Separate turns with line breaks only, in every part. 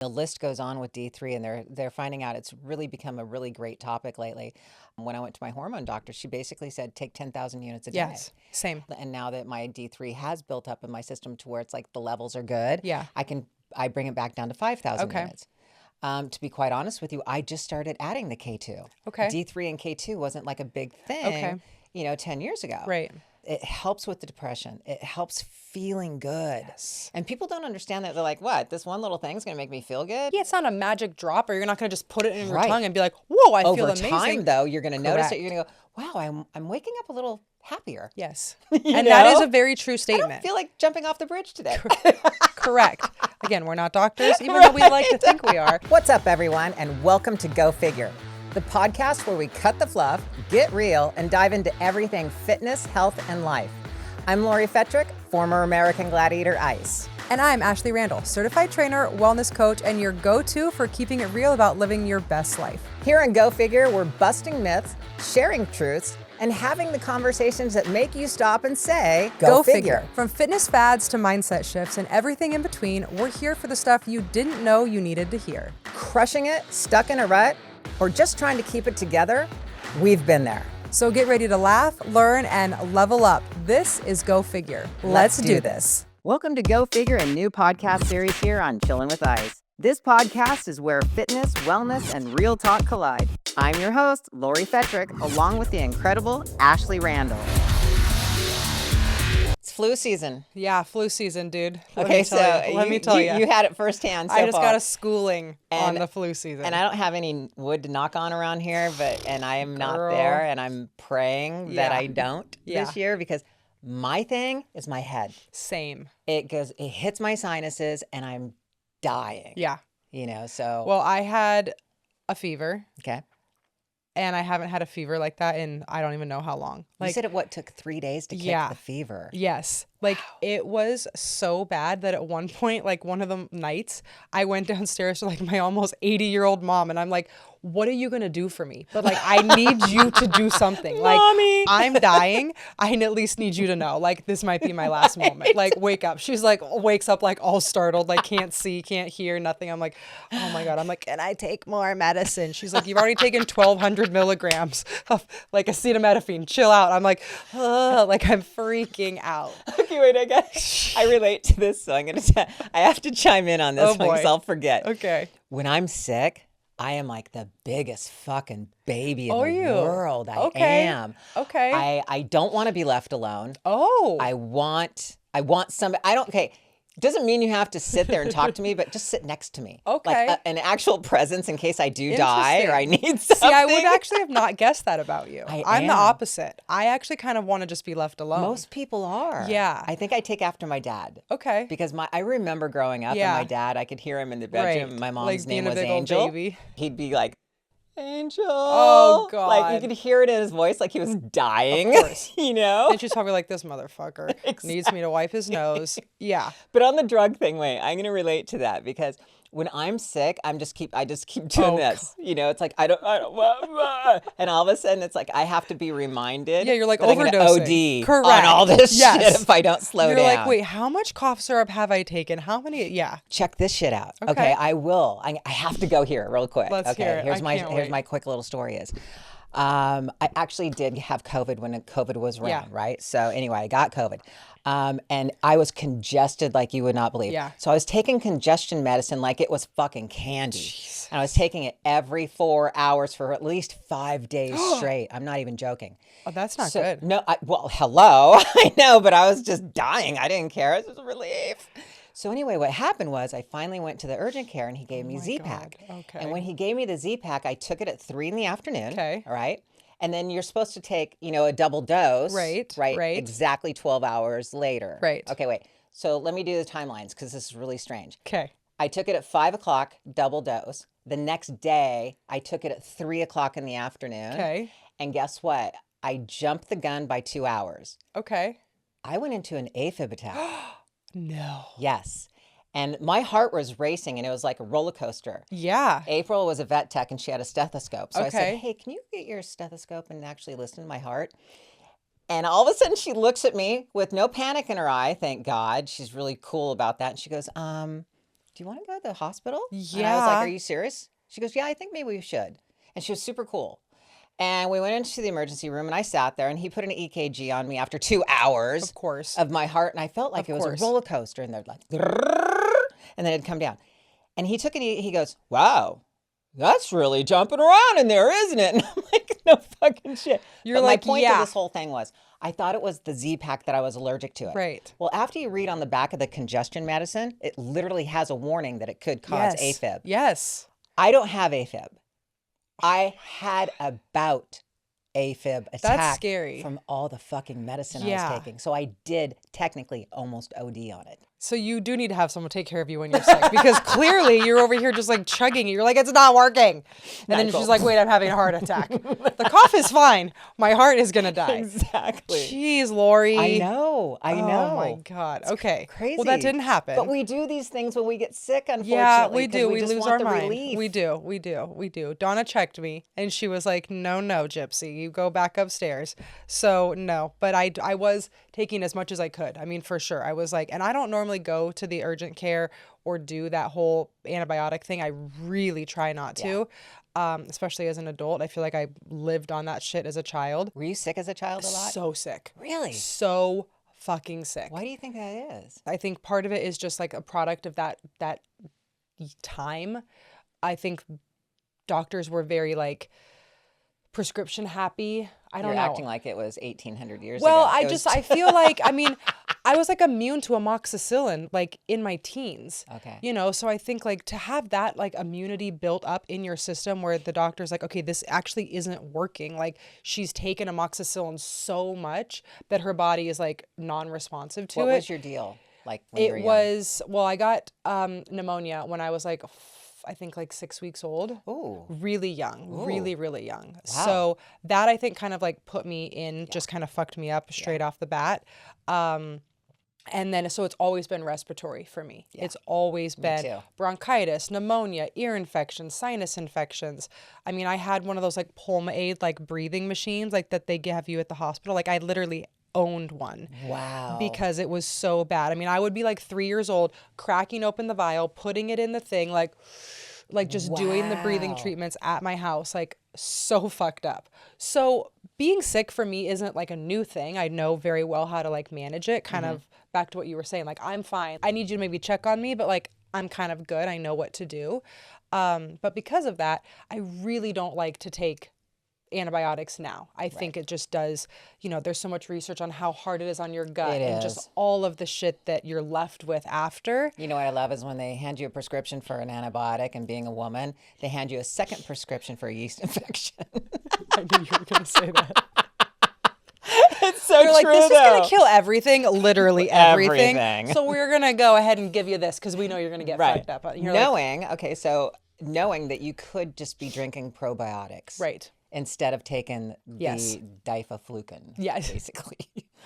The list goes on with D3, and they're finding out it's really become a really great topic lately. When I went to my hormone doctor, she basically said take 10,000 units a day.
Yes, same.
And now that my D3 has built up in my system to where it's like the levels are good,
Yeah.
I bring it back down to 5,000
Okay.
units. To be quite honest with you, I just started adding the K2.
Okay.
D3 and K2 wasn't like a big thing,
Okay.
10 years ago.
Right.
It helps with the depression. It helps feeling good.
Yes.
And people don't understand that. They're like, what? This one little thing's going to make me feel good?
Yeah, it's not a magic drop, or you're not going to just put it in your
Right.
tongue and be like, whoa, I feel
Over
amazing.
time, though, you're going to notice it.
Correct.
You're going to go, wow, I'm waking up a little happier.
Yes.
You
And that is
know?
a very true
I
statement.
don't feel like jumping off the bridge today.
Correct. Again, we're not doctors, even though we like to think we are.
What's up, everyone, and welcome to Go Figure, the podcast where we cut the fluff, get real, and dive into everything fitness, health, and life. I'm Lori Fetrick, former American Gladiator Ice.
And I'm Ashley Randall, certified trainer, wellness coach, and your go-to for keeping it real about living your best life.
Here on Go Figure, we're busting myths, sharing truths, and having the conversations that make you stop and say, Go Figure.
From fitness fads to mindset shifts and everything in between, we're here for the stuff you didn't know you needed to hear.
Crushing it, stuck in a rut, or just trying to keep it together, we've been there.
So get ready to laugh, learn, and level up. This is Go Figure. Let's do this.
Welcome to Go Figure, a new podcast series here on Chillin' with Ice. This podcast is where fitness, wellness, and real talk collide. I'm your host, Lori Fetrick, along with the incredible Ashley Randall. It's flu season.
Yeah, flu season, dude. Let
Okay,
me tell you.
You had it firsthand so
I just
far.
got a schooling on
And-
the flu season.
And I don't have any wood to knock on around here, and I am not
Girl.
there, and I'm praying that
Yeah.
I don't
Yeah.
this year, because my thing is my head.
Same.
It hits my sinuses, and I'm dying.
Yeah.
So
Well, I had a fever,
okay.
and I haven't had a fever like that in I don't even know how long.
You said it took 3 days to kick
Yeah.
the fever.
Yes. Like it was so bad that at one point, like one of the nights, I went downstairs to like my almost 80-year-old mom, and I'm like, what are you going to do for me? But like, I need you to do something. Like,
Mommy.
I'm dying. I at least need you to know, like, this might be my last moment. Like, wake up. She's like, wakes up like all startled, like can't see, can't hear, nothing. I'm like, oh my God. I'm like, can I take more medicine? She's like, you've already taken 1,200 milligrams of like acetaminophen. Chill out. I'm like, like I'm freaking out.
Okay, wait, I relate to this, so I have to chime in on this
Oh,
one because
boy.
I'll forget.
Okay.
When I'm sick, I am like the biggest fucking baby in
Oh,
the
you?
world. I
Okay.
am.
Okay.
I don't want to be left alone.
Oh.
I want somebody. Okay. Doesn't mean you have to sit there and talk to me, but just sit next to me.
Okay.
Like an actual presence in case I do die or I need something.
See, I would actually have not guessed that about you. I'm the
am.
opposite. I actually kind of want to just be left alone.
Most people are.
Yeah.
I think I take after my dad.
Okay.
Because I remember growing up
Yeah.
and my dad, I could hear him in the bedroom.
Right.
My mom's
Like being
name
a
was
big old
Angel.
baby.
He'd be like, Angel.
Oh, God.
Like you could hear it in his voice like he was dying.
Of course.
And
And she's probably like, this motherfucker needs me to wipe his nose. Yeah.
But on the drug thing, wait, I'm going to relate to that because when I'm sick, I just keep doing
Oh,
this. It's like I don't and all of a sudden it's like I have to be reminded.
Yeah, you're like
that I'm gonna
overdosing.
OD
Correct.
on all this
Yes.
shit if I don't slow
You're
down.
like, wait, how much cough syrup have I taken? How many? Yeah.
Check this shit out.
Okay.
Okay, I will. I have to go here real quick.
Let's
okay,
hear it.
here's
I
my
can't
here's
wait.
my quick little story is. I actually did have COVID when COVID was around,
Yeah.
right? So anyway, I got COVID. And I was congested like you would not believe.
Yeah.
So I was taking congestion medicine like it was fucking candy. And I was taking it every 4 hours for at least 5 days straight. I'm not even joking.
Oh, that's not
So-
good.
No, well, hello. I know, but I was just dying. I didn't care. It was a relief. So anyway, what happened was I finally went to the urgent care and he gave me
my
Z-Pack.
God. Okay.
And when he gave me the Z-Pack, I took it at 3 p.m.
Okay.
All right. And then you're supposed to take, a double dose.
Right.
Exactly 12 hours later.
Right.
Okay, wait. So let me do the timelines because this is really strange.
Okay.
I took it at 5 o'clock, double dose. The next day, I took it at 3 o'clock in the afternoon.
Okay.
And guess what? I jumped the gun by 2 hours.
Okay.
I went into an AFib attack.
No.
Yes. And my heart was racing and it was like a roller coaster.
Yeah.
April was a vet tech and she had a stethoscope. So I said,
Okay.
hey, can you get your stethoscope and actually listen to my heart? And all of a sudden she looks at me with no panic in her eye. Thank God. She's really cool about that. And she goes, do do you want to go to the hospital? And I was like,
Yeah.
are you serious? She goes, yeah, I think maybe we should. And she was super cool. And we went into the emergency room and I sat there and he put an EKG on me after 2 hours
Of course.
of my heart. And I felt like
Of
it was
course.
a roller coaster and they're like, and then it'd come down. And he took it, he goes, wow, that's really jumping around in there, isn't it? And I'm like, no fucking shit.
You're
But
like,
my point
yeah.
to this whole thing was, I thought it was the Z-Pack that I was allergic to it.
Right.
Well, after you read on the back of the congestion medicine, it literally has a warning that it could cause
Yes.
AFib.
Yes.
I don't have AFib. I had a bout AFib attack
That's scary.
from all the fucking medicine I
Yeah.
was taking. So I did technically almost OD on it.
So you do need to have someone take care of you when you're sick because clearly you're over here just like chugging it. You're like, it's not working. And then she's like, wait, I'm having a heart attack. The cough is fine. My heart is going to die.
Exactly.
Jeez, Lori.
I know.
Oh my God. Okay.
Crazy.
Well, that didn't happen.
But we do these things when we get sick, unfortunately.
Yeah, we do.
'cause
We
just
lose
want
our
the
mind.
relief.
We do. Donna checked me and she was like, no, Gypsy, you go back upstairs. So no, but I was taking as much as I could. I mean, for sure. I was like, and I don't normally go to the urgent care or do that whole antibiotic thing. I really try not to, especially as an adult. I feel like I lived on that shit as a child.
Were you sick as a child a lot?
So sick.
Really?
So fucking sick.
Why do you think that is?
I think part of it is just like a product of that time. I think doctors were very like prescription happy. I don't
You're
know.
acting like it was 1800 years
Well,
ago.
I feel like, I mean, I was like immune to amoxicillin like in my teens.
Okay.
You know, so I think like to have that like immunity built up in your system where the doctor's like, okay, this actually isn't working. Like she's taken amoxicillin so much that her body is like non-responsive to it.
What was your deal? Like when you were
It
young?
was, well, I got pneumonia when I was like, I think like 6 weeks old.
Ooh.
Really young, really, really young.
Wow.
So that I think kind of like put me in, just kind of fucked me up straight off the bat. And then, so it's always been respiratory for me.
Yeah.
It's always been
too.
bronchitis, pneumonia, ear infections, sinus infections. I mean, I had one of those like Pulmaid, like breathing machines, like that they give you at the hospital. Like I literally owned one.
Wow.
Because it was so bad. I mean, I would be like 3 years old, cracking open the vial, putting it in the thing, like just doing the breathing
Wow.
treatments at my house, like so fucked up. So being sick for me isn't like a new thing. I know very well how to like manage it, kind of back to what you were saying. Like, I'm fine. I need you to maybe check on me, but like, I'm kind of good. I know what to do. But because of that, I really don't like to take antibiotics now. I think it just does, you know, there's so much research on how hard it is on your gut
It
and
is.
just all of the shit that you're left with after.
You know what I love is when they hand you a prescription for an antibiotic, and being a woman, they hand you a second prescription for a yeast infection.
I knew you were going to say that.
It's so
They're like,
true,
this is
though.
going to kill everything, literally everything.
Everything.
So we're going to go ahead and give you this because we know you're going to get
Right.
fucked up. You're like,
Knowing that you could just be drinking probiotics.
right.
Instead of taking
Yes.
the difaflucan.
Yes.
Basically.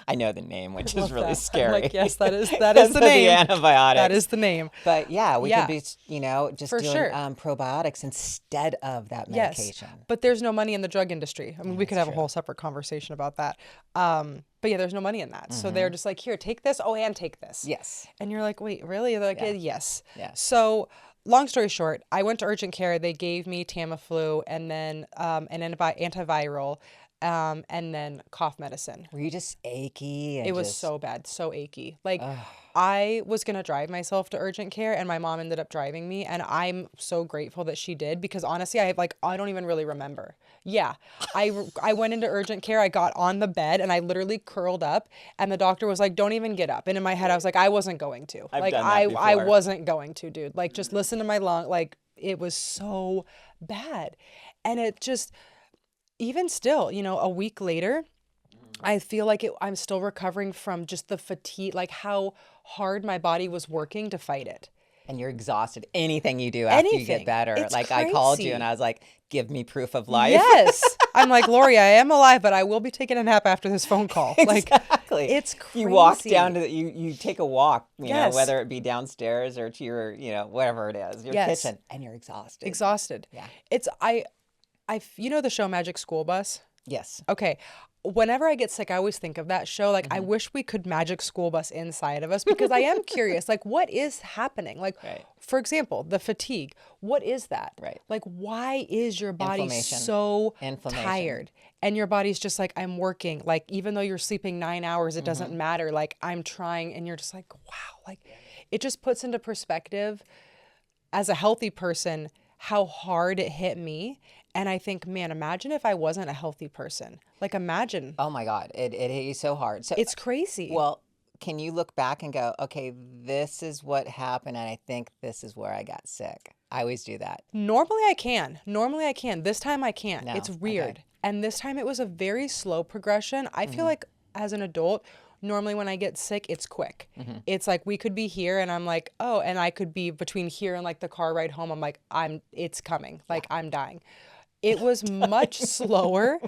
I know the name, which is
Love
really
that. I'm
scary.
like, yes, that is
Because
the
of
name.
antibiotics.
That is the name.
But yeah, we
Yeah.
could be, you know, just
For
doing
sure.
probiotics instead of that medication.
Yes, but there's no money in the drug industry. I mean, we could have a whole separate conversation about that. But yeah, there's no money in that. So they're just like, here, take this. Oh, and take this.
Yes.
And you're like, wait, really? They're like,
Yeah.
yes.
Yeah.
So long story short, I went to urgent care. They gave me Tamiflu and then an antiviral and then cough medicine.
Were you just achy? And
It was
just,
so bad, so achy. Like I was going to drive myself to urgent care and my mom ended up driving me. And I'm so grateful that she did because honestly, I don't even really remember. Yeah. I went into urgent care. I got on the bed and I literally curled up and the doctor was like, don't even get up. And in my head, I was like, I wasn't going to.
I've
like
done that
I
before.
wasn't going to, dude. Like just listen to my lung. Like it was so bad. And it just, even still, you know, a week later, I feel like I'm still recovering from just the fatigue, like how hard my body was working to fight it.
And you're exhausted. Anything you do after you
Anything.
get better.
It's
like I called you
crazy.
and I was like, give me proof of life.
Yes. I'm like, Lori, I am alive, but I will be taking a nap after this phone call. Like,
Exactly.
it's crazy.
You walk down to you take a walk, you know,
Yes.
whether it be downstairs or to your, you know, whatever it is, your
Yes.
kitchen, and you're exhausted.
Exhausted.
Yeah.
It's, you know the show Magic School Bus?
Yes.
Okay. whenever I get sick, I always think of that show. Like, I wish we could magic school bus inside of us, because I am curious, like, what is happening? Like, for example, the fatigue, what is that?
Right.
Like, why is your body
Inflammation.
so
Inflammation.
tired? And your body's just like, I'm working. Like, even though you're sleeping 9 hours, it doesn't matter. Like, I'm trying. And you're just like, wow. Like, it just puts into perspective, as a healthy person, how hard it hit me. And I think, man, imagine if I wasn't a healthy person. Like, imagine.
Oh my God, it hit you so hard. So
It's crazy.
well, can you look back and go, okay, this is what happened, and I think this is where I got sick. I always do that.
Normally I can. This time I can't.
No.
It's weird.
Okay.
And this time it was a very slow progression. I feel like as an adult, normally when I get sick, it's quick. It's like we could be here and I'm like, oh, and I could be between here and like the car ride home. I'm like, it's coming. Like, I'm dying. It was much slower,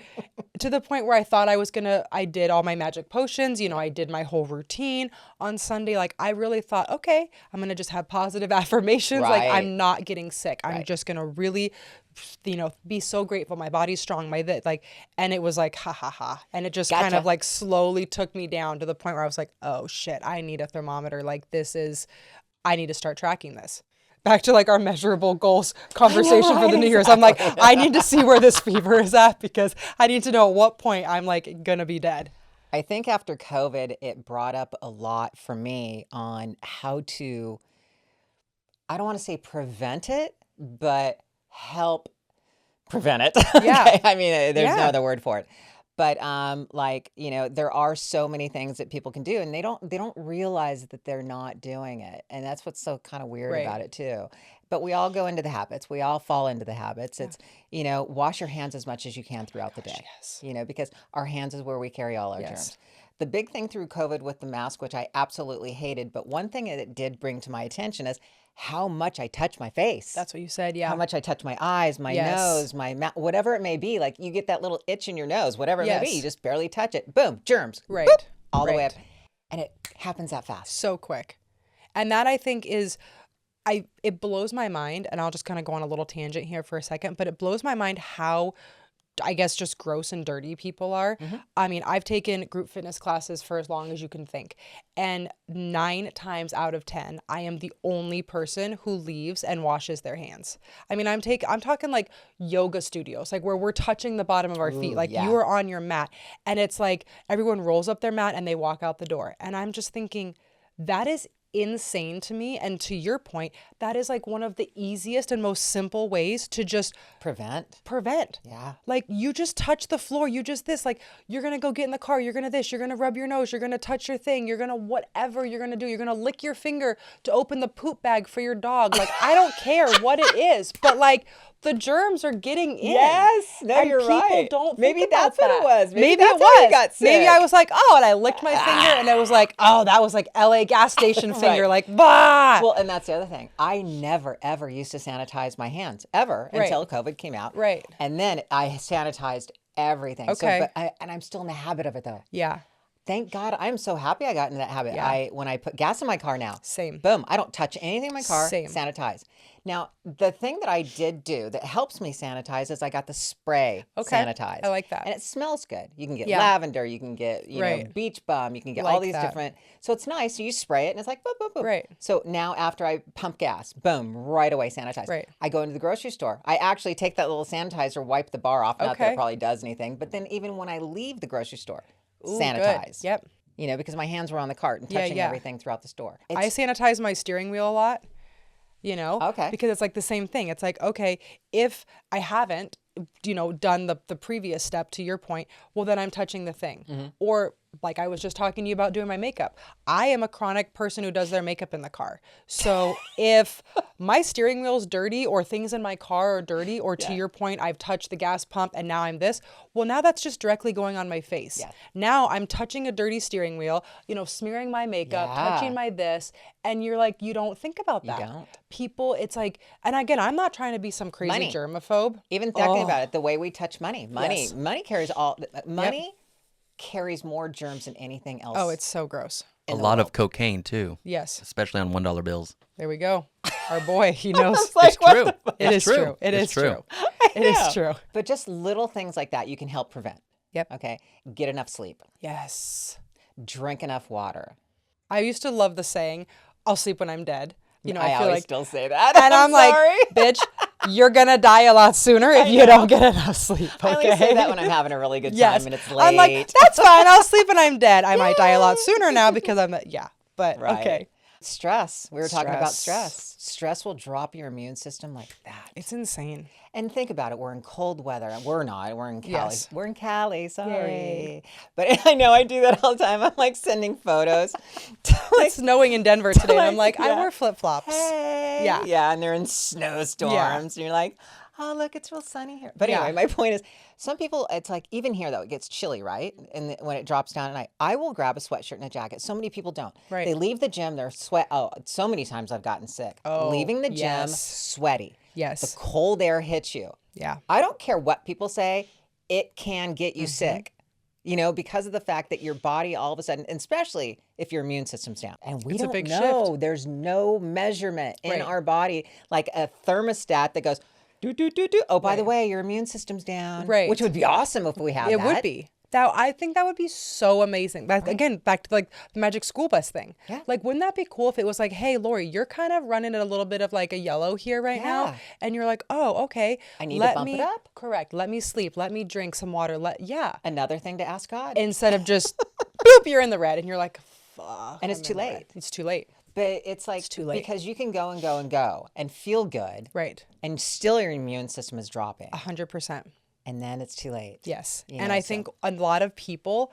to the point where I thought I did all my magic potions, I did my whole routine on Sunday. Like, I really thought, okay, I'm going to just have positive affirmations. Like,
Right.
I'm not getting sick. I'm just going to really, be so grateful. My body's strong. And it was like, ha ha ha. And it just kind of like slowly took me down to the point where I was like, oh shit, I need a thermometer. Like, I need to start tracking this. Back to like our measurable goals conversation for the New Year's. I'm like, I need to see where this fever is at, because I need to know at what point I'm like going to be dead.
I think after COVID, it brought up a lot for me on how to, I don't want to say prevent it, but help prevent it.
Yeah.
Okay? I mean, there's no other word for it. But there are so many things that people can do, and they don't realize that they're not doing it. And that's what's so kind of weird about it too. But we all go into the habits. We all fall into the habits. It's, wash your hands as much as you can throughout the day.
Yes.
Because our hands is where we carry all our germs. The big thing through COVID with the mask, which I absolutely hated, but one thing that it did bring to my attention is how much I touch my face.
That's what you said. Yeah.
How much I touch my eyes, my nose, my mouth, whatever it may be. Like, you get that little itch in your nose, whatever it may be, you just barely touch it. Boom, germs.
Right.
Boop, all the way up. And it happens that fast.
So quick. And that, I think, is, it blows my mind, and I'll just kind of go on a little tangent here for a second, but it blows my mind how, I guess, just gross and dirty people are. I mean, I've taken group fitness classes for as long as you can think. And 9 times out of 10, I am the only person who leaves and washes their hands. I mean, I'm talking like yoga studios, like where we're touching the bottom of our feet. Like, you are on your mat, and it's like everyone rolls up their mat and they walk out the door. And I'm just thinking, that is insane to me. And to your point, that is like one of the easiest and most simple ways to just
prevent.
Yeah. Like, you just touch the floor. You just like, you're going to go get in the car. You're going to this, you're going to rub your nose. You're going to touch your thing. You're going to whatever you're going to do. You're going to lick your finger to open the poop bag for your dog. Like, I don't care what it is, but like, the germs are getting in.
Yes. No,
and
you're
people
right.
Don't
Maybe
think about
that's what
that.
it was.
Maybe
that's
it
how you
was.
got sick.
Maybe I was like, oh, and I licked my finger, and it was like, oh, that was like LA gas station finger. Like, bah.
Well, and that's the other thing. I never, ever used to sanitize my hands, ever, until COVID came out.
Right.
And then I sanitized everything.
Okay.
So, and I'm still in the habit of it, though.
Yeah.
Thank God. I'm so happy I got into that habit.
Yeah.
When I put gas in my car now.
Same.
Boom. I don't touch anything in my car.
Same.
Sanitize. Now, the thing that I did do that helps me sanitize is I got the spray sanitized.
I like that.
And it smells good. You can get lavender. You can get, beach bum. You can get all these different. So it's nice. So you spray it and it's like, boop, boop, boop.
Right.
So now after I pump gas, boom, right away sanitize.
Right.
I go into the grocery store. I actually take that little sanitizer, wipe the bar off. Not that it probably does anything. But then even when I leave the grocery store, sanitize.
Good. Yep.
Because my hands were on the cart and touching everything throughout the store.
I sanitize my steering wheel a lot,
Okay.
because it's like the same thing. It's like, okay, if I haven't, done the previous step, to your point, well, then I'm touching the thing. Or like I was just talking to you about doing my makeup. I am a chronic person who does their makeup in the car. So if my steering wheel's dirty, or things in my car are dirty, or to your point, I've touched the gas pump and now I'm this, well, now that's just directly going on my face. Yeah. Now I'm touching a dirty steering wheel, smearing my makeup, touching my this, and you're like, you don't think about that.
You don't.
People, it's like, and again, I'm not trying to be some crazy germaphobe.
Even thinking about it, the way we touch money. Money carries carries more germs than anything else.
Oh, it's so gross.
A lot of cocaine too.
Yes.
Especially on $1 bills.
There we go. Our boy, he knows.
It's true.
It is true. It is true. It is true.
But just little things like that you can help prevent.
Yep.
Okay. Get enough sleep.
Yes.
Drink enough water.
I used to love the saying, I'll sleep when I'm dead. You know, I feel
always
like,
still say that.
and I'm like,
sorry.
bitch, you're going to die a lot sooner if you don't get enough sleep. Okay.
I only say that when I'm having a really good time
Yes.
and it's late.
I'm like, that's fine. I'll sleep when I'm dead. I might die a lot sooner now because I'm, but
Right.
okay.
Stress. We were talking about
Stress.
stress. Stress will drop your immune system like that.
It's insane.
And think about it. We're in cold weather. We're not. We're in Cali.
Yes.
We're in Cali. Sorry.
Yay.
But I know I do that all the time. I'm like sending photos.
It's snowing in Denver today. And I'm like, I
yeah.
wear flip-flops.
Hey.
Yeah.
Yeah. And they're in snowstorms. And you're like, oh, look, it's real sunny here. But anyway,
Yeah.
my point is, some people, it's like, even here though, it gets chilly, right? And when it drops down at night, I will grab a sweatshirt and a jacket. So many people don't.
Right.
They leave the gym, they're sweat. Oh, so many times I've gotten sick.
Oh,
Leaving the gym,
yes.
sweaty.
Yes.
The cold air hits you.
Yeah.
I don't care what people say, it can get you sick. You know, because of the fact that your body all of a sudden, and especially if your immune system's down. And we
It's a
don't
big
know.
shift.
There's no measurement in
Right.
our body, like a thermostat that goes, do, do, do, do. Oh, by the
Right.
way, your immune system's down.
Right.
Which would be awesome if we had
It
that.
would be. That I think that would be so amazing. That, Again, back to like the magic school bus thing.
Yeah.
Like, wouldn't that be cool if it was like, hey, Lori, you're kind of running at a little bit of like a yellow here right now.
Yeah.
And you're like, oh, okay.
I need to
let
bump
me,
it up.
Correct. Let me sleep. Let me drink some water.
Another thing to ask God.
Instead of just, boop, you're in the red. And you're like, fuck.
And it's
I'm
too
in the red.
late.
It's too late.
But it's like,
too late.
because you can go and go and go and feel good.
Right.
And still your immune system is dropping.
100%.
And then it's too late.
Yes.
You
And
know,
I
so-
think a lot of people,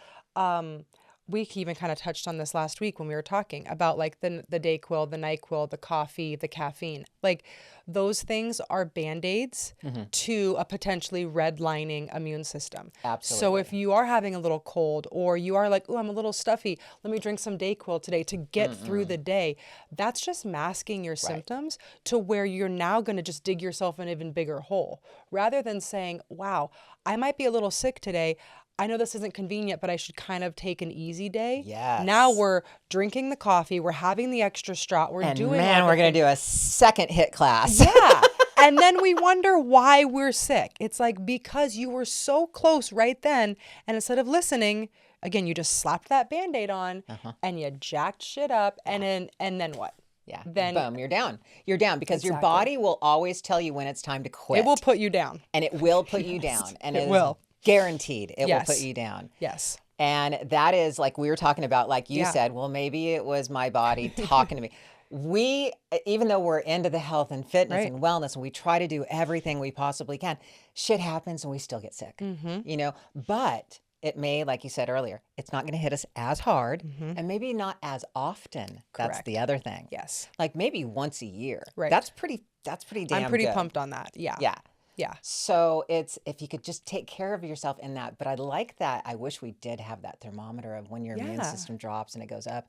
we even kind of touched on this last week when we were talking about like the Dayquil, the NyQuil, the coffee, the caffeine. Like those things are Band-Aids to a potentially redlining immune system. So
Absolutely.
if you are having a little cold or you are like, oh, I'm a little stuffy, let me drink some Dayquil today to get through the day. That's just masking your symptoms to where you're now going to just dig yourself an even bigger hole rather than saying, wow, I might be a little sick today. I know this isn't convenient, but I should kind of take an easy day.
Yes.
Now we're drinking the coffee. We're having the extra straw. We're
And
doing
man,
all
we're
the
going to do a second hit class.
yeah. And then we wonder why we're sick. It's like because you were so close right then. And instead of listening, again, you just slapped that Band-Aid on and you jacked shit up. And then what?
Yeah.
Then
boom, you're down. You're down because your
Exactly.
body will always tell you when it's time to quit.
it will put you down.
And it will put you down. And
it
it
will.
is guaranteed it will
Yes.
put you down.
Yes.
And that is like we were talking about, like you
Yeah.
said, well, maybe it was my body talking to me. We, even though we're into the health and fitness
Right.
and wellness, and we try to do everything we possibly can, shit happens and we still get sick, you know, but it may, like you said earlier, it's not going to hit us as hard and maybe not as often. That's
Correct.
the other thing.
Yes.
Like maybe once a year.
Right.
That's pretty damn
I'm pretty
good.
pumped on that. Yeah.
Yeah.
Yeah.
So it's, if you could just take care of yourself in that. But I like that. I wish we did have that thermometer of when your immune
Yeah.
system drops and it goes up.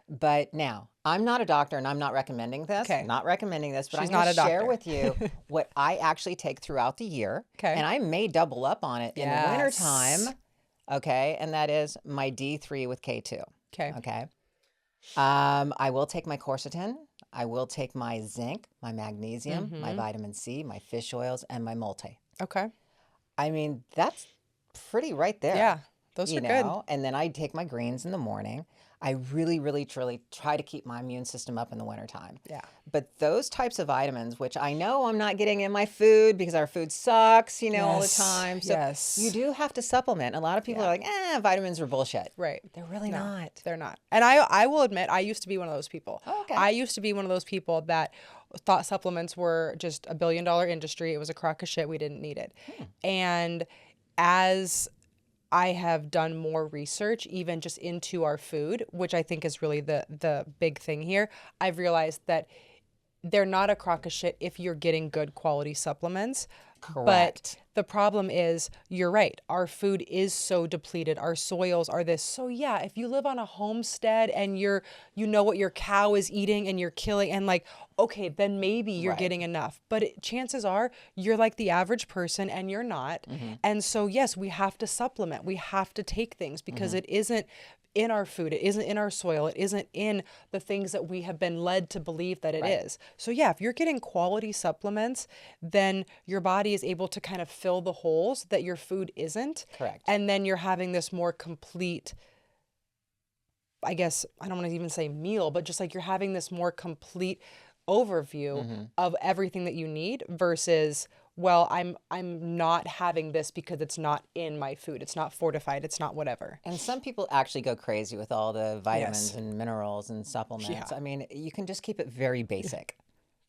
But now, I'm not a doctor and I'm not recommending this.
Okay.
Not recommending this, but
She's
I'm going to
not a
share
doctor.
with you what I actually take throughout the year.
Okay.
And I may double up on it in the
Yes.
wintertime. Okay. And that is my D3 with K2.
Okay.
Okay. I will take my quercetin. I will take my zinc, my magnesium, my vitamin C, my fish oils, and my multi.
Okay.
I mean, that's pretty right there.
Yeah. Those
you
are good.
know? And then I take my greens in the morning. I really, really, truly try to keep my immune system up in the wintertime.
Yeah.
But those types of vitamins, which I know I'm not getting in my food because our food sucks, you know, all the
Yes,
time. So
yes.
you do have to supplement. A lot of people are like, vitamins are bullshit.
Right.
They're really
No,
not.
They're not. And I will admit, I used to be one of those people.
Oh, okay.
I used to be one of those people that thought supplements were just $1 billion industry. It was a crock of shit. We didn't need it. And as I have done more research, even just into our food, which I think is really the big thing here, I've realized that they're not a crock of shit if you're getting good quality supplements.
Correct.
But the problem is, you're right, our food is so depleted. Our soils are this. So yeah, if you live on a homestead and you know what your cow is eating and you're killing and like, okay, then maybe you're
Right.
getting enough. But chances are you're like the average person and you're not. And so yes, we have to supplement. We have to take things because it isn't in our food. It isn't in our soil. It isn't in the things that we have been led to believe that it is. So yeah, if you're getting quality supplements, then your body body is able to kind of fill the holes that your food isn't.
Correct.
And then you're having this more complete, I guess, I don't want to even say meal, but just like you're having this more complete overview of everything that you need versus, well, I'm not having this because it's not in my food. It's not fortified. It's not whatever.
And some people actually go crazy with all the vitamins
Yes.
and minerals and supplements.
Yeah.
I mean, you can just keep it very basic.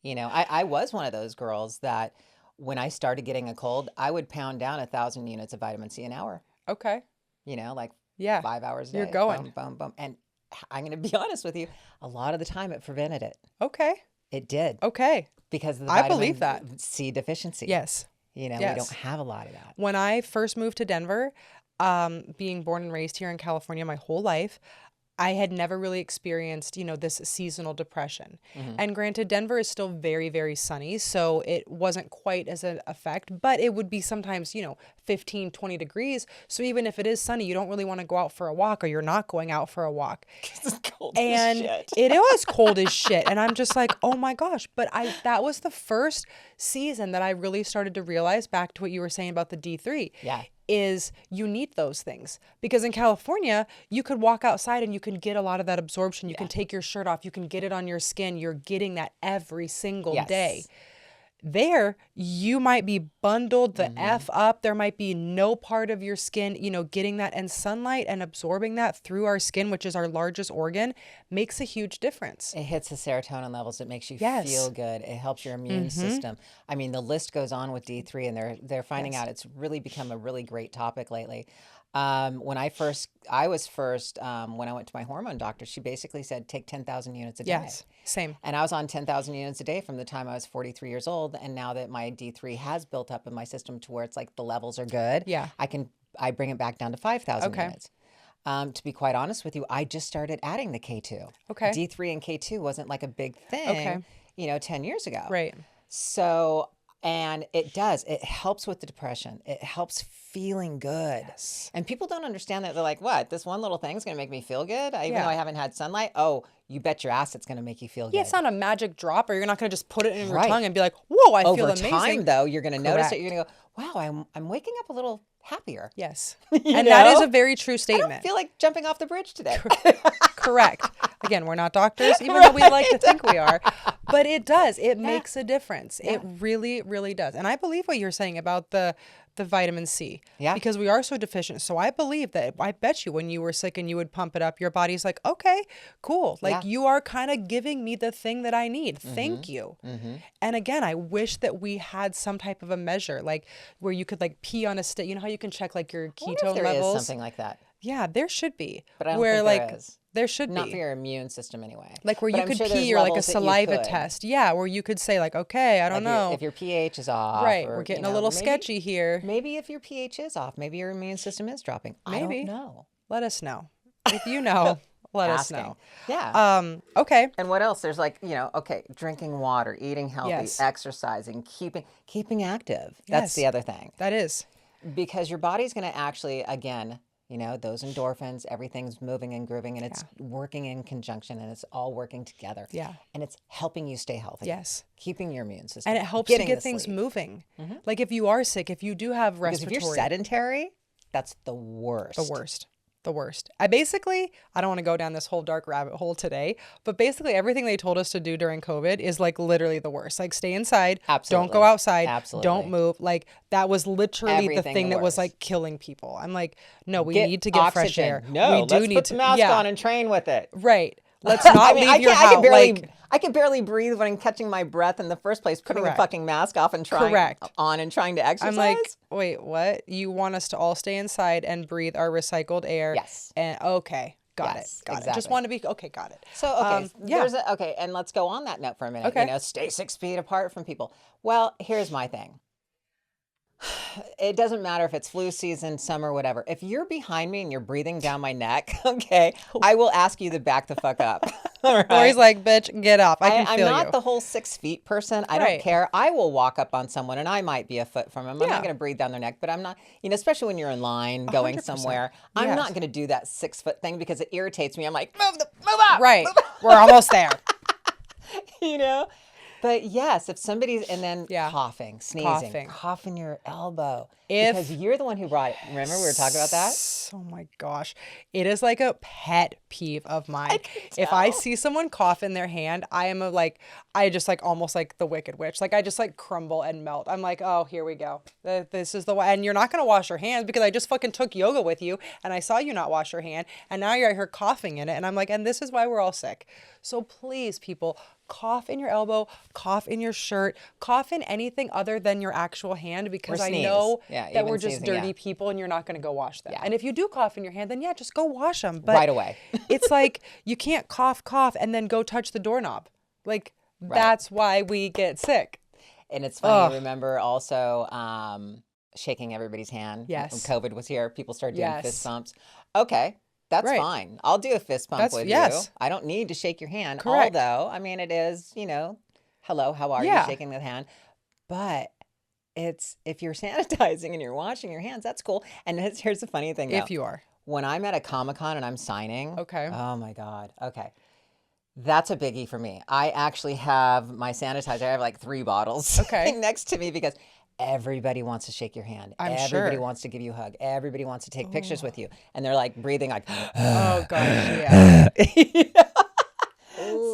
You know, I was one of those girls that when I started getting a cold, I would pound down 1,000 units of vitamin C an hour.
Okay.
You know, like
Yeah.
5 hours a day.
You're going.
Boom, boom, boom. And I'm going to be honest with you, a lot of the time it prevented it.
Okay.
It did.
Okay.
Because of the
I
vitamin
believe that.
C deficiency.
Yes.
You know, we
Yes.
don't have a lot of that.
When I first moved to Denver, being born and raised here in California my whole life, I had never really experienced, this seasonal depression. And granted, Denver is still very, very sunny, so it wasn't quite as an effect, but it would be sometimes, 15, 20 degrees. So even if it is sunny, you don't really want to go out for a walk, or you're not going out for a walk.
It's cold
And
as shit.
it was cold as shit. And I'm just like, oh my gosh. But that was the first season that I really started to realize, back to what you were saying about the D3.
Yeah.
Is you need those things, because in California you could walk outside and you can get a lot of that absorption. You can take your shirt off, you can get it on your skin. You're getting that every single
Yes.
day. There, you might be bundled the F up. There might be no part of your skin, getting that, and sunlight and absorbing that through our skin, which is our largest organ, makes a huge difference.
It hits the serotonin levels. It makes you
Yes.
feel good. It helps your immune system. I mean, the list goes on with D3, and they're finding out it's really become a really great topic lately. When I went to my hormone doctor, she basically said, take 10,000 units a day.
Yes, same.
And I was on 10,000 units a day from the time I was 43 years old. And now that my D3 has built up in my system to where it's like the levels are good,
Yeah.
I bring it back down to 5,000
Okay.
units. To be quite honest with you, I just started adding the K2.
Okay.
D3 and K2 wasn't like a big thing,
Okay.
10 years ago.
Right.
So, and it helps with the depression. It helps feeling good.
Yes.
And people don't understand that. They're like, what? This one little thing's going to make me feel good? Even
Yeah.
though I haven't had sunlight? Oh, you bet your ass it's going to make you feel good.
Yeah, it's not a magic drop, or you're not going to just put it in your
Right.
tongue and be like, whoa, I feel
Over
amazing.
time, though, you're going to notice it.
Correct.
You're going to go, wow, I'm waking up a little happier.
Yes.
You
And that is
know?
a very true
I
statement.
don't feel like jumping off the bridge today.
Correct. Again, we're not doctors, even though we like to think we are. But it does. It makes a difference. It really, really does. And I believe what you're saying about the vitamin C.
Yeah.
Because we are so deficient. So I believe that, I bet you when you were sick and you would pump it up, your body's like, okay, cool. Like you are kind of giving me the thing that I need. Thank you. And again, I wish that we had some type of a measure, like where you could like pee on a stick. You know how you can check like your
I wonder
ketone
if there
levels?
is something like that.
Yeah, there should be.
But I don't
where
think
like
there is.
there should
Not
be.
for your immune system anyway.
Like where
But
you
I'm
could
sure there's
pee, or like a
levels that you
saliva
could.
test. Yeah, where you could say like, okay, I don't
Like
know.
if your pH is off.
Right,
or,
we're getting
you
a
know,
little
maybe-
sketchy here.
Maybe if your pH is off, maybe your immune system is dropping. I
Maybe.
don't know.
Let us know. If you know, let us
Asking.
know.
Yeah.
Okay.
And what else? There's like, drinking water, eating healthy,
Yes.
exercising, keeping active. That's
Yes.
the other thing.
That is.
Because your body's going to actually, again, those endorphins, everything's moving and grooving, and it's working in conjunction, and it's all working together.
Yeah.
And it's helping you stay healthy.
Yes.
Keeping your immune system.
And it helps to
getting
get
the
things
sleep.
moving. Like if you are sick, if you do have
Because if
respiratory.
you're sedentary, that's the worst.
The worst. The worst. I don't want to go down this whole dark rabbit hole today, but basically everything they told us to do during COVID is like literally the worst. Like stay inside,
Absolutely.
don't go outside,
Absolutely.
don't move. Like that was literally
Everything
the thing
the
that was
worst.
like killing people. I'm like, no, we
Get
need to get fresh
oxygen.
air.
No,
we do
let's
need
put
to
the mask
yeah,
on and train with it.
right. Let's not leave your house.
I can barely breathe when I'm catching my breath in the first place, putting
Correct.
a fucking mask off and trying to exercise.
I'm like, wait, what? You want us to all stay inside and breathe our recycled air?
Yes.
And okay, got
Yes,
it. Got it. Just
exactly.
want to be okay. Got it.
So, okay,
yeah.
and let's go on that note for a minute.
Okay.
Stay 6 feet apart from people. Well, here's my thing. It doesn't matter if it's flu season, summer, whatever. If you're behind me and you're breathing down my neck, okay, I will ask you to back the fuck up. All right?
Lori's like, bitch, get up. I can
I'm
feel
not
you.
the whole 6 feet person. I
Right.
don't care. I will walk up on someone and I might be a foot from them. I'm
Yeah.
not going to breathe down their neck, but I'm not, especially when you're in line going
100%.
somewhere, I'm
Yes.
not going to do that 6 foot thing because it irritates me. I'm like, move up.
Right. We're almost there.
you know? But yes, if somebody's, and then
Yeah.
coughing, sneezing,
Coughing.
cough in your elbow.
If-
Because you're the one who brought it. Remember we were talking about that?
Oh my gosh. It is like a pet peeve of mine.
can
If I
tell.
see someone cough in their hand, I just like almost like the Wicked Witch. Like I just like crumble and melt. I'm like, oh, here we go. This is the way. And you're not going to wash your hands because I just fucking took yoga with you and I saw you not wash your hand. And now you're here coughing in it. And I'm like, and this is why we're all sick. So please, people, cough in your elbow, cough in your shirt, cough in anything other than your actual hand, because I
sneeze.
know
Yeah,
that
even
we're just
sneezing,
dirty
yeah.
people and you're not going to go wash them.
Yeah.
And if you do cough in your hand, then yeah, just go wash them. But
Right away.
it's like you can't cough, and then go touch the doorknob. Like that's why we get sick.
And it's funny, remember also shaking everybody's hand.
Yes.
When COVID was here, people started doing
Yes.
fist bumps. Okay, that's
Right.
fine. I'll do a fist bump with
yes.
you. I don't need to shake your hand.
Correct.
Although, I mean, it is, hello, how are you?
Yeah.
Shaking the hand. But it's, if you're sanitizing and you're washing your hands, that's cool. And here's the funny thing, though.
If you are.
When I'm at a Comic-Con and I'm signing.
Okay.
Oh my God. Okay. That's a biggie for me. I actually have my sanitizer. I have like 3 bottles next to me because everybody wants to shake your hand. Everybody
sure.
wants to give you a hug. Everybody wants to take pictures with you. And they're like breathing like,
Oh gosh, yeah.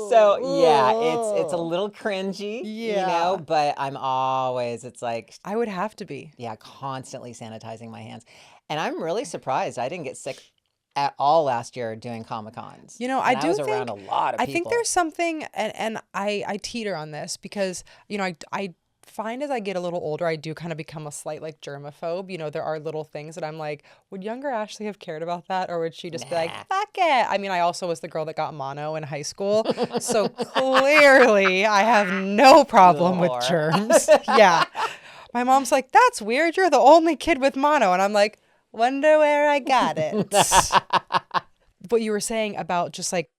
so yeah, it's a little cringy,
Yeah.
but I'm always, it's like,
I would have to be.
yeah, constantly sanitizing my hands. And I'm really surprised I didn't get sick at all last year doing Comic-Cons.
I do
was
think,
around a lot of
I
people.
think there's something, and I teeter on this because, I find as I get a little older, I do kind of become a slight like germaphobe. There are little things that I'm like, would younger Ashley have cared about that? Or would she just be like, fuck it? I mean, I also was the girl that got mono in high school. So clearly I have no problem with germs. Yeah. My mom's like, that's weird. You're the only kid with mono. And I'm like, wonder where I got it. What you were saying about just like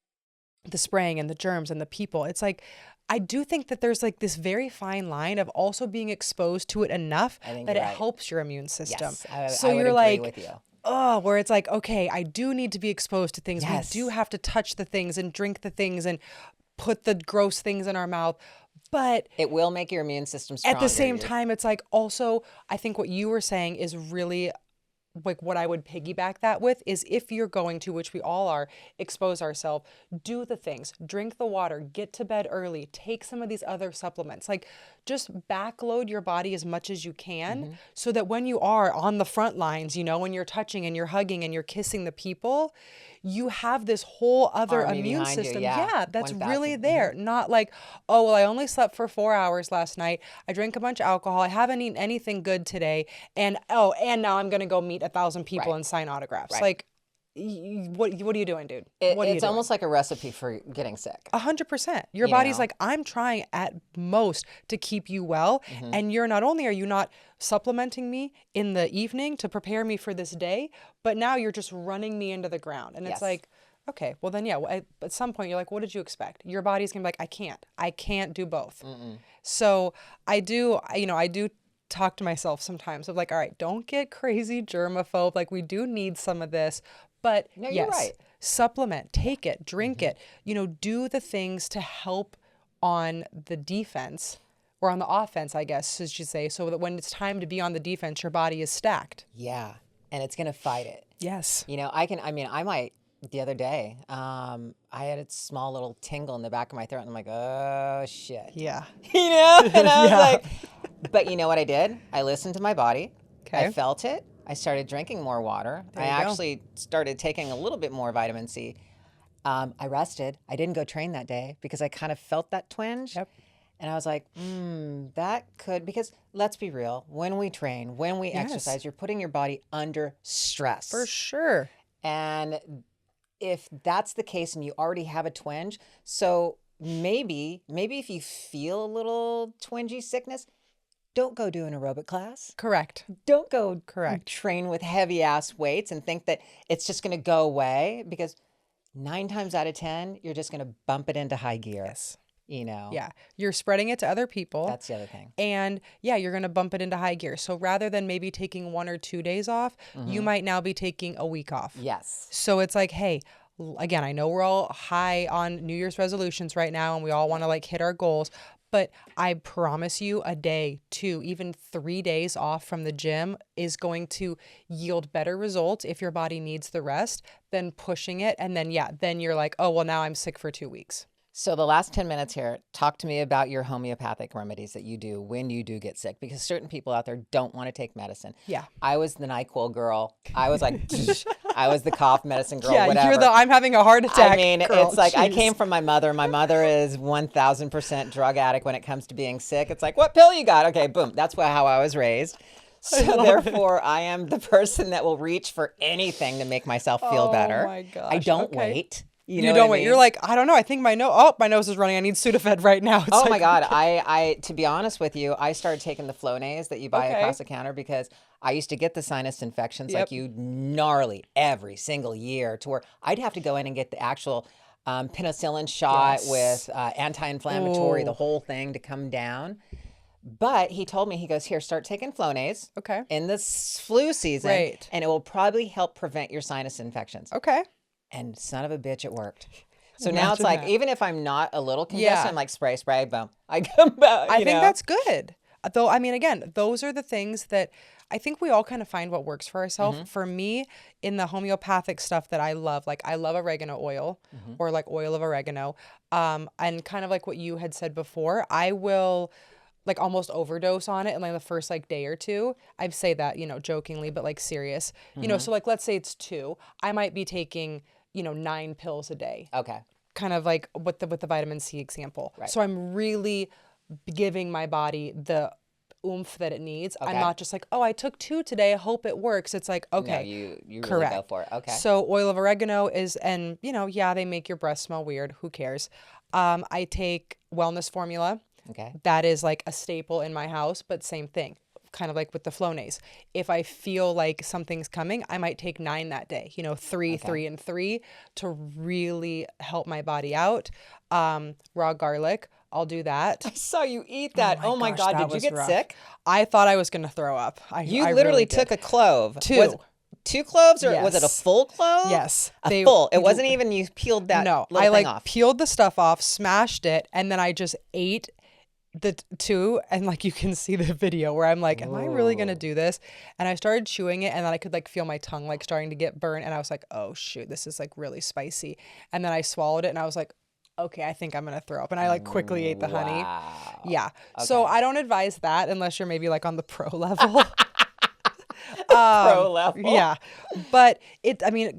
the spraying and the germs and the people, it's like, I do think that there's like this very fine line of also being exposed to it enough that it
you're right.
helps your immune system.
Yes,
So
I would
you're
agree
like,
with you.
oh, where it's like, okay, I do need to be exposed to things.
Yes.
We do have to touch the things and drink the things and put the gross things in our mouth. But
It will make your immune system stronger.
at the same time, it's like also, I think what you were saying is really like what I would piggyback that with is if you're going to, which we all are, expose ourselves, do the things, drink the water, get to bed early, take some of these other supplements, like just backload your body as much as you can so that when you are on the front lines, when you're touching and you're hugging and you're kissing the people, you have this whole other
Army
immune
behind you,
system.
yeah,
That's
1000.
really there. Not like, oh, well, I only slept for 4 hours last night. I drank a bunch of alcohol. I haven't eaten anything good today. And now I'm going to go meet 1,000 people
Right.
and sign autographs.
Right.
Like, what are you doing, dude? What are you
It's
doing?
almost like a recipe for getting sick.
100%. Your
You
body's
know?
like, I'm trying at most to keep you well. And you're not only are you not supplementing me in the evening to prepare me for this day, but now you're just running me into the ground. And it's
Yes.
like, okay, well then, yeah, at some point you're like, what did you expect? Your body's gonna be like, I can't do both. So I do talk to myself sometimes of like, all right, don't get crazy germaphobe. Like we do need some of this, but
No, you're
yes,
right.
supplement, take it, drink it, do the things to help on the defense or on the offense, I guess, as you say, so that when it's time to be on the defense, your body is stacked.
Yeah. And it's going to fight it.
Yes.
I might, the other day, I had a small little tingle in the back of my throat and I'm like, oh shit.
Yeah.
And I was
Yeah.
like, but you know what I did? I listened to my body.
Okay.
I felt it. I started drinking more water.
There
I
you go.
actually started taking a little bit more vitamin C. I rested. I didn't go train that day because I kind of felt that twinge.
Yep.
And I was like, that could, because let's be real, when we train, when we
Yes.
exercise, you're putting your body under stress.
For sure.
And if that's the case and you already have a twinge, so maybe if you feel a little twingy sickness, don't go do an aerobic class.
Correct.
Don't go
Correct.
train with heavy ass weights and think that it's just going to go away, because 9 times out of 10, you're just going to bump it into high gear.
Yes.
Yeah.
You're spreading it to other people.
That's the other thing.
And yeah, you're going to bump it into high gear. So rather than maybe taking 1 or 2 days off, you might now be taking a week off.
Yes.
So it's like, hey, again, I know we're all high on New Year's resolutions right now and we all want to like hit our goals, But I promise you a day, 2, even 3 days off from the gym is going to yield better results if your body needs the rest than pushing it. And then, then you're like, oh, well, now I'm sick for 2 weeks.
So the last 10 minutes here, talk to me about your homeopathic remedies that you do when you do get sick, because certain people out there don't want to take medicine.
Yeah.
I was the NyQuil girl. I was like, I was the cough medicine girl,
Yeah,
whatever.
you're the I'm having a heart attack.
I mean,
girl.
it's like I
Jeez.
came from my mother. My mother is 1000% drug addict when it comes to being sick. It's like, what pill you got? Okay, boom. That's how I was raised. So therefore, I am the person that will reach for anything to make myself feel better.
Oh my gosh.
I don't
okay.
wait. You
You
know
don't
what I
wait.
mean?
You're like, I don't know. I think my nose is running. I need Sudafed right now. It's
Oh
like,
my God. I to be honest with you, I started taking the Flonase that you buy
Okay.
across the counter because I used to get the sinus infections
Yep.
like you gnarly every single year to where I'd have to go in and get the actual penicillin shot
Yes.
with anti-inflammatory, the
Ooh.
whole thing to come down. But he told me, he goes, here, start taking Flonase
Okay.
in this flu season,
Right.
and it will probably help prevent your sinus infections.
Okay.
And son of a bitch, it worked. So now it's like,
that.
even if I'm not a little congested,
Yeah.
I'm like, spray, boom. I come back.
I think that's good. Though, I mean, again, those are the things that I think we all kind of find what works for ourselves.
Mm-hmm.
For me, in the homeopathic stuff that I love, like I love oregano oil or like oil of oregano. And kind of like what you had said before, I will like almost overdose on it in like the first like day or two. I say that, jokingly, but like serious, so like, let's say it's 2, I might be taking, 9 pills a day.
Okay.
Kind of like with the vitamin C example.
Right.
So I'm really giving my body the oomph that it needs.
Okay.
I'm not just like, oh, I took 2 today, I hope it works. It's like, okay,
No, you really
correct.
go for it. Okay.
So oil of oregano is, and they make your breath smell weird. Who cares? I take wellness formula.
Okay.
That is like a staple in my house, but same thing, kind of like with the Flonase. If I feel like something's coming, I might take 9 that day, 3, 3, and 3 to really help my body out. Raw garlic, I'll do that.
I saw you eat that. Oh my
gosh,
God.
that
Did you
was
get
rough.
sick?
I thought I was going to throw up.
You
I
literally
really
took
did.
a clove.
2.
Was it 2 cloves or was it a
Yes.
full clove?
Yes.
A full. It wasn't even you peeled that
No,
little
I
thing
like
off.
peeled the stuff off, smashed it, and then I just ate the 2, and like you can see the video where I'm like, am I really gonna do this? And I started chewing it, and then I could like feel my tongue like starting to get burned, and I was like, oh shoot, this is like really spicy. And then I swallowed it, and I was like, okay, I think I'm gonna throw up. And I like quickly ate the honey.
Wow.
Yeah. So I don't advise that unless you're maybe like on the pro level.
Pro level.
Yeah. But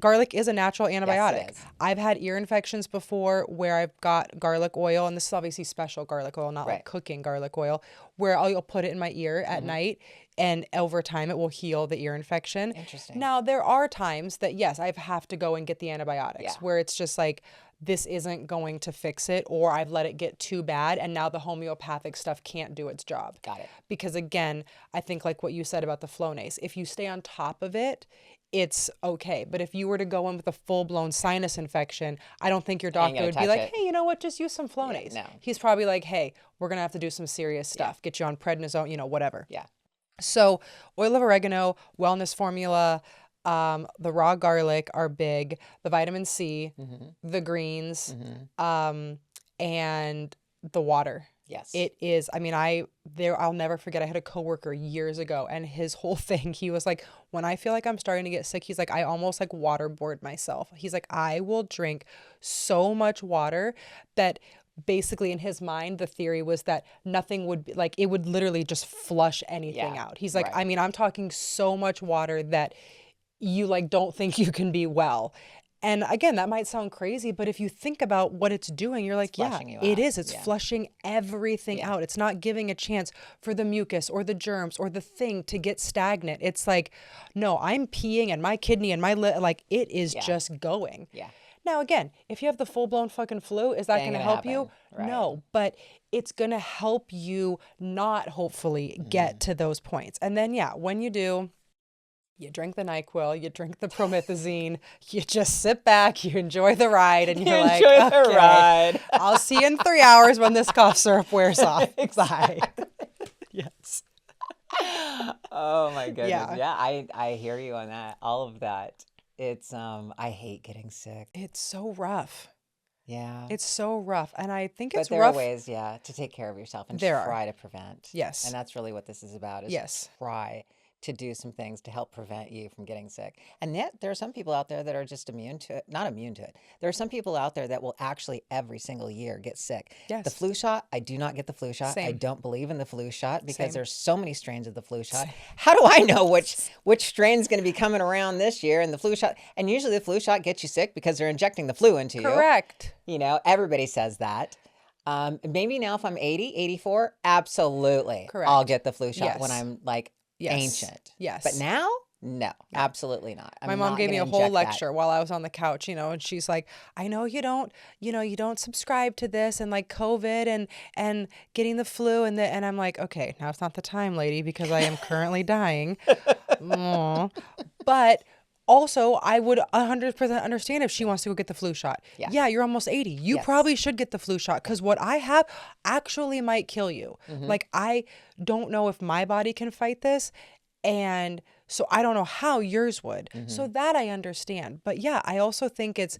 garlic is a natural antibiotic.
is.
I've had ear infections before where I've got garlic oil, and this is obviously special garlic oil, not
Right.
like cooking garlic oil, where I'll put it in my ear at night, and over time it will heal the ear infection.
Interesting.
Now, there are times that, yes, I have to go and get the antibiotics
Yeah.
where it's just like, this isn't going to fix it, or I've let it get too bad and now the homeopathic stuff can't do its job.
Got it.
Because again, I think like what you said about the Flonase, if you stay on top of it, it's okay. But if you were to go in with a full-blown sinus infection, I don't think your doctor
gonna
would be
touch
like,
it.
hey, you know what, just use some Flonase.
no.
He's probably like, hey, we're going to have to do some serious stuff. Get you on prednisone, whatever.
Yeah.
So oil of oregano, wellness formula, the raw garlic are big, the vitamin C, the greens, and the water.
Yes.
It is, I'll never forget, I had a coworker years ago, and his whole thing, he was like, when I feel like I'm starting to get sick, he's like, I almost like waterboard myself. He's like, I will drink so much water that basically in his mind, the theory was that nothing would be like, it would literally just flush anything
Yeah,
out. He's like,
right.
I'm talking so much water that you like don't think you can be well. And again, that might sound crazy, but if you think about what it's doing, you're like, yeah,
flushing you
it
out.
is. It's
Yeah.
flushing everything out. It's not giving a chance for the mucus or the germs or the thing to get stagnant. It's like, no, I'm peeing and my kidney and my like it is just going.
Yeah.
Now, again, if you have the full-blown fucking flu, is that
Ain't
going to
gonna
help you?
happen. Right.
No, but it's going to help you not hopefully get to those points. And then, yeah, when you do, you drink the NyQuil, you drink the promethazine, you just sit back, you enjoy the ride, and you're like,
enjoy the
okay,
ride.
I'll see you in 3 hours when this cough syrup wears off. Bye. Yes.
Oh my goodness.
Yeah.
Yeah, I hear you on that. All of that. It's I hate getting sick.
It's so rough.
Yeah.
It's so rough. And I think
But
it's
there
rough.
are ways, to take care of yourself and
There
try to prevent.
Yes.
And that's really what this is about, is
Yes.
try to do some things to help prevent you from getting sick. And yet there are some people out there that are just immune to it, not immune to it. There are some people out there that will actually every single year get sick.
Yes.
The flu shot, I do not get the flu shot. I
Same.
don't believe in the flu shot because
Same.
there's so many strains of the flu shot. How do I know which strain is going to be coming around this year? And the flu shot, and usually the flu shot gets you sick because they're injecting the flu into you.
Correct.
You know, everybody says that. Maybe now if I'm 80, 84, absolutely.
Correct.
I'll get the flu shot
Yes.
when I'm like ancient.
Yes.
But now, no, absolutely not. I'm
My mom
not
gave me a
gonna
whole
inject that.
lecture while I was on the couch, and she's like, I know you don't subscribe to this and like COVID and getting the flu and I'm like, okay, now it's not the time, lady, because I am currently dying. Aw. But also, I would 100% understand if she wants to go get the flu shot. Yeah, you're almost 80. You probably should get the flu shot because what I have actually might kill you. Like, I don't know if my body can fight this. And so I don't know how yours would. So that I understand. But yeah, I also think it's,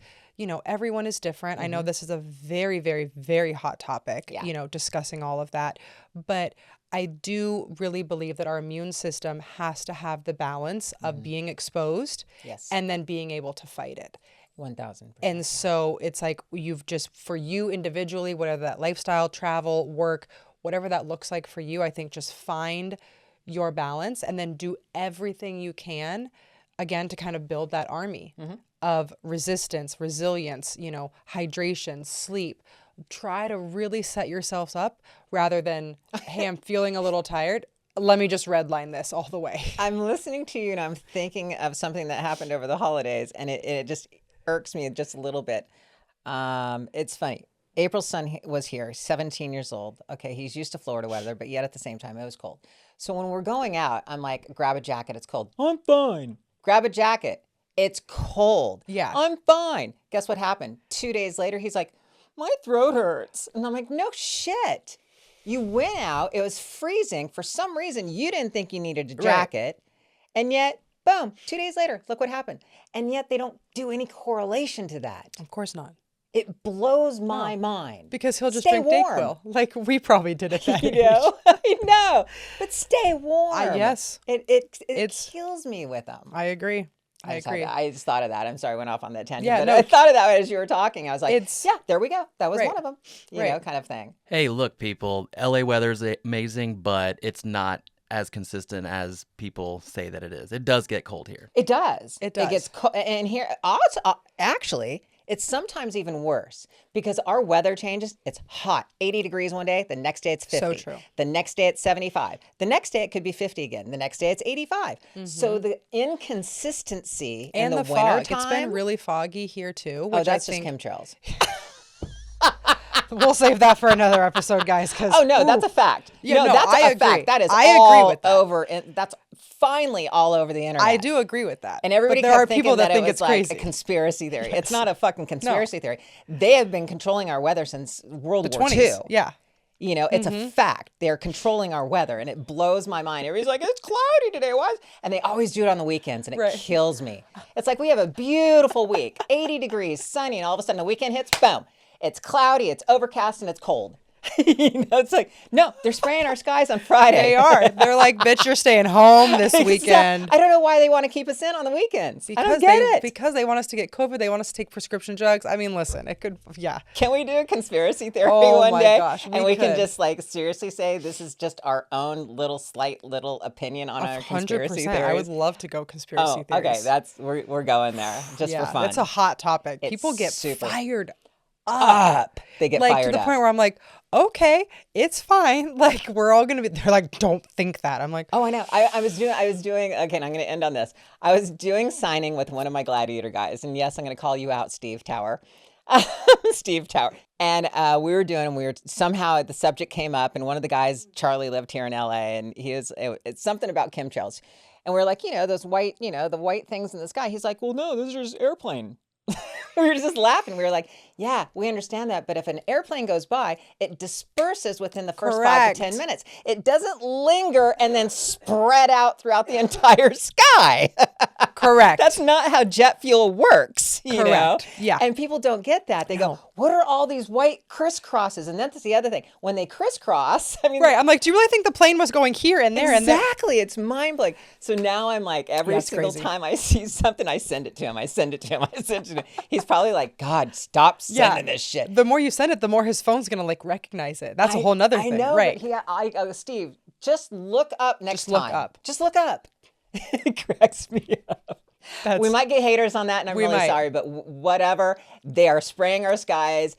everyone is different. I know this is a very, very, very hot topic, discussing all of that. But I do really believe that our immune system has to have the balance of being exposed and then being able to fight it.
1,000%.
And so it's like for you individually, whatever that lifestyle, travel, work, whatever that looks like for you, I think just find your balance and then do everything you can, again, to kind of build that army of resistance, resilience, hydration, sleep. Try to really set yourselves up rather than, hey, I'm feeling a little tired. Let me just redline this all the way.
I'm listening to you and I'm thinking of something that happened over the holidays, and it just irks me just a little bit. It's funny. April's son was here, 17 years old. Okay, he's used to Florida weather, but yet at the same time, it was cold. So when we're going out, I'm like, grab a jacket. It's cold. I'm fine. Grab a jacket. It's cold.
Yeah.
I'm fine. Guess what happened? 2 days later, he's like, my throat hurts. And I'm like, no shit. You went out. It was freezing. For some reason, you didn't think you needed a jacket. And yet, boom, 2 days later, look what happened. And yet they don't do any correlation to that.
Of course not.
It blows my mind.
Because he'll just
Stay
drink
warm.
DayQuil. Like we probably did at that age.
I know. But stay warm.
Yes.
It kills me with them.
I agree. I agree.
I just thought of that. I'm sorry, I went off on that tangent.
Yeah,
but
no.
I thought of that as you were talking. I was like,
It's-
yeah, there we go. That was
Right.
one of them. You
Right.
know, kind of thing.
Hey, look, people, LA weather's amazing, but it's not as consistent as people say that it is. It does get cold here.
It does.
It does.
It gets cold. And here, actually, it's sometimes even worse because our weather changes. It's hot, 80 degrees one day. The next day it's 50.
So true.
The next day it's 75. The next day it could be 50 again. The next day it's 85. So the inconsistency
And
in
the
the winter
fog.
time.
It's been really foggy here too. Which
Oh, that's
I think
just chemtrails.
we'll save that for another episode, guys. Because
Oh no, that's a fact.
Yeah, no,
that's
I
a
agree.
fact. That is
I agree
all
with that.
over. And that's finally all over the internet.
I do agree with that.
And everybody
but there
kept
are people
thinking
that
it
think
was
it's
like
crazy.
a conspiracy theory. It's not a fucking conspiracy theory. They have been controlling our weather since World
The
War
20s.
II.
Yeah.
You know, it's a fact. They're controlling our weather, and it blows my mind. Everybody's like, it's cloudy today. Why? And they always do it on the weekends, and it
Right.
kills me. It's like we have a beautiful week, 80 degrees, sunny, and all of a sudden the weekend hits, boom. It's cloudy, it's overcast, and it's cold. You know, it's like, no, they're spraying our skies on Friday.
They are. They're like, bitch, you're staying home this weekend.
I don't know why they want to keep us in on the weekends. I don't get it.
Because they want us to get COVID. They want us to take prescription drugs. I mean, listen, it could, yeah.
Can we do a conspiracy theory
Oh
one
my
day?
gosh,
and
we
we can
could.
just like seriously say this is just our own little slight little opinion on our conspiracy
100%.
theories.
I would love to go conspiracy theories.
Okay, that's we're going there just
yeah,
for fun.
that's a hot topic.
It's
People get
super
fired
up. They get
like
fired
to the
up.
point where I'm like, okay, it's fine. Like we're all gonna be. They're like, don't think that. I'm like,
Oh, I know. I was doing. Okay, and I'm going to end on this. I was doing signing with one of my Gladiator guys, and yes, I'm going to call you out, Steve Tower. Steve Tower. And somehow the subject came up, and one of the guys, Charlie, lived here in LA, and it's something about chemtrails. And we're like, those white, the white things in the sky. He's like, well, no, those are just airplane. We were just laughing. We were like, yeah, we understand that. But if an airplane goes by, it disperses within the first 5
Correct.
to 10 minutes. It doesn't linger and then spread out throughout the entire sky.
Correct.
That's not how jet fuel works, you know?
Correct. Yeah.
And people don't get that. They go, what are all these white crisscrosses? And that's the other thing. When they crisscross, I mean,
Right. I'm like, do you really think the plane was going here and there and there?
exactly. It's mind blowing. So now I'm like, every
That's
single
crazy.
time I see something, I send it to him. I send it to him. I send it to him. He's probably like, God, stop sending this shit.
The more you send it, the more his phone's going to like recognize it. That's a whole nother thing.
I know,
right.
but I go, Steve, just look up next
Just look
time.
up.
Just look up. It cracks me up.
That's-
We might get haters on that, and I'm
We
really
might.
sorry, but whatever. They are spraying our skies.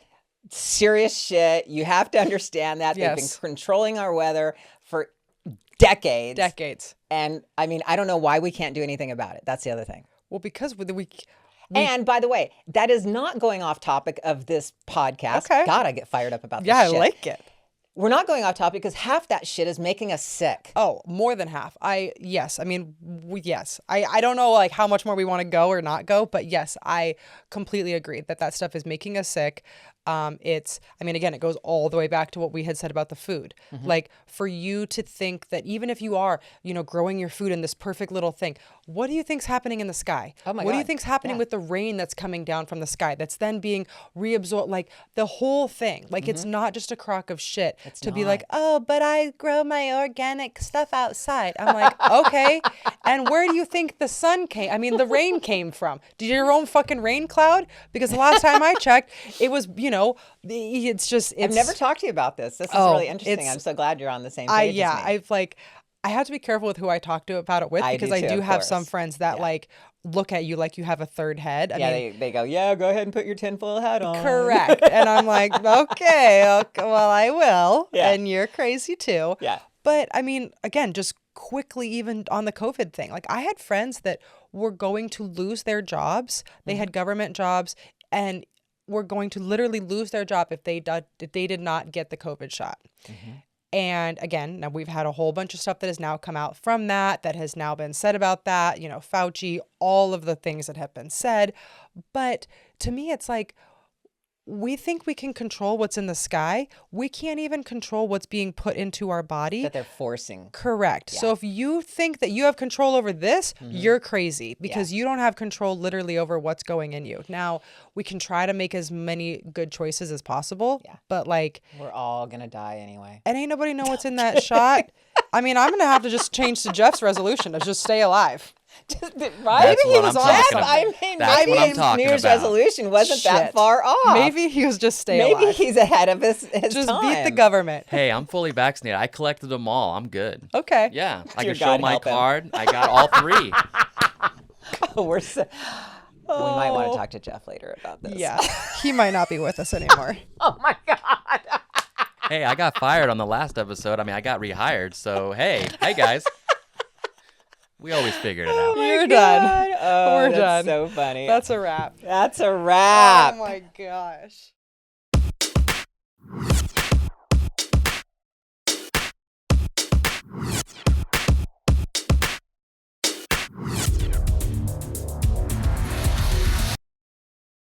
Serious shit. You have to understand that. They've been
Yes.
controlling our weather for decades.
Decades.
And I mean, I don't know why we can't do anything about it. That's the other thing.
Well, because we
And by the way, that is not going off topic of this podcast.
Okay.
God, I get fired up about this
yeah, I
shit.
like it.
We're not going off topic because half that shit is making us sick.
Oh, more than half. Yes. I mean, yes. I don't know like how much more we want to go or not go, but yes, I completely agree that stuff is making us sick. I mean, again, it goes all the way back to what we had said about the food. Like for you to think that even if you are, growing your food in this perfect little thing, what do you think's happening in the sky?
Oh my
What do you
God.
think's happening with the rain that's coming down from the sky that's then being reabsorbed? Like the whole thing. Like it's not just a crock of shit to be like, oh, but I grow my organic stuff outside. I'm like, okay. And where do you think the the rain came from? Did your own fucking rain cloud? Because the last time I checked, it was,
I've never talked to you about this. This is really interesting. I'm so glad you're on the same page as me.
I have to be careful with who I talk to about it with because I do have some friends that like look at you like you have a third head. I mean,
they go, yeah, go ahead and put your tinfoil hat on.
correct. And I'm like, okay, well, I will.
Yeah.
And you're crazy too.
Yeah.
But I mean, again, just quickly, even on the COVID thing, like I had friends that were going to lose their jobs. They had government jobs and were going to literally lose their job if they did not get the COVID shot. And again, now we've had a whole bunch of stuff that has now come out from that has now been said about that, Fauci, all of the things that have been said. But to me, it's like, we think we can control what's in the sky. We can't even control what's being put into our body.
That they're forcing.
Correct.
Yeah.
So if you think that you have control over this, you're crazy because you don't have control literally over what's going in you. Now, we can try to make as many good choices as possible, but like,
We're all going to die anyway.
and ain't nobody know what's in that shot. I mean, I'm going to have to just change to Jeff's resolution to just stay alive.
Right?
That's what I'm talking about.
I mean,
That's
maybe
what I'm
his
talking
New Year's
about.
resolution wasn't that
Shit.
far off.
Maybe he was just stay
Maybe
alive.
he's ahead of his
Just
time.
beat the government.
Hey, I'm fully vaccinated. I collected them all. I'm good.
Okay.
Yeah, I
Dear
can show
God,
my
help him.
card. I got all three.
Oh, we might want to talk to Jeff later about this.
Yeah. He might not be with us anymore.
Oh my God.
Hey, I got fired on the last episode. I mean, I got rehired. So, hey guys. We always figured it out.
You're done.
Oh,
We're
that's
done.
so funny.
That's a wrap.
That's a wrap.
Oh my gosh.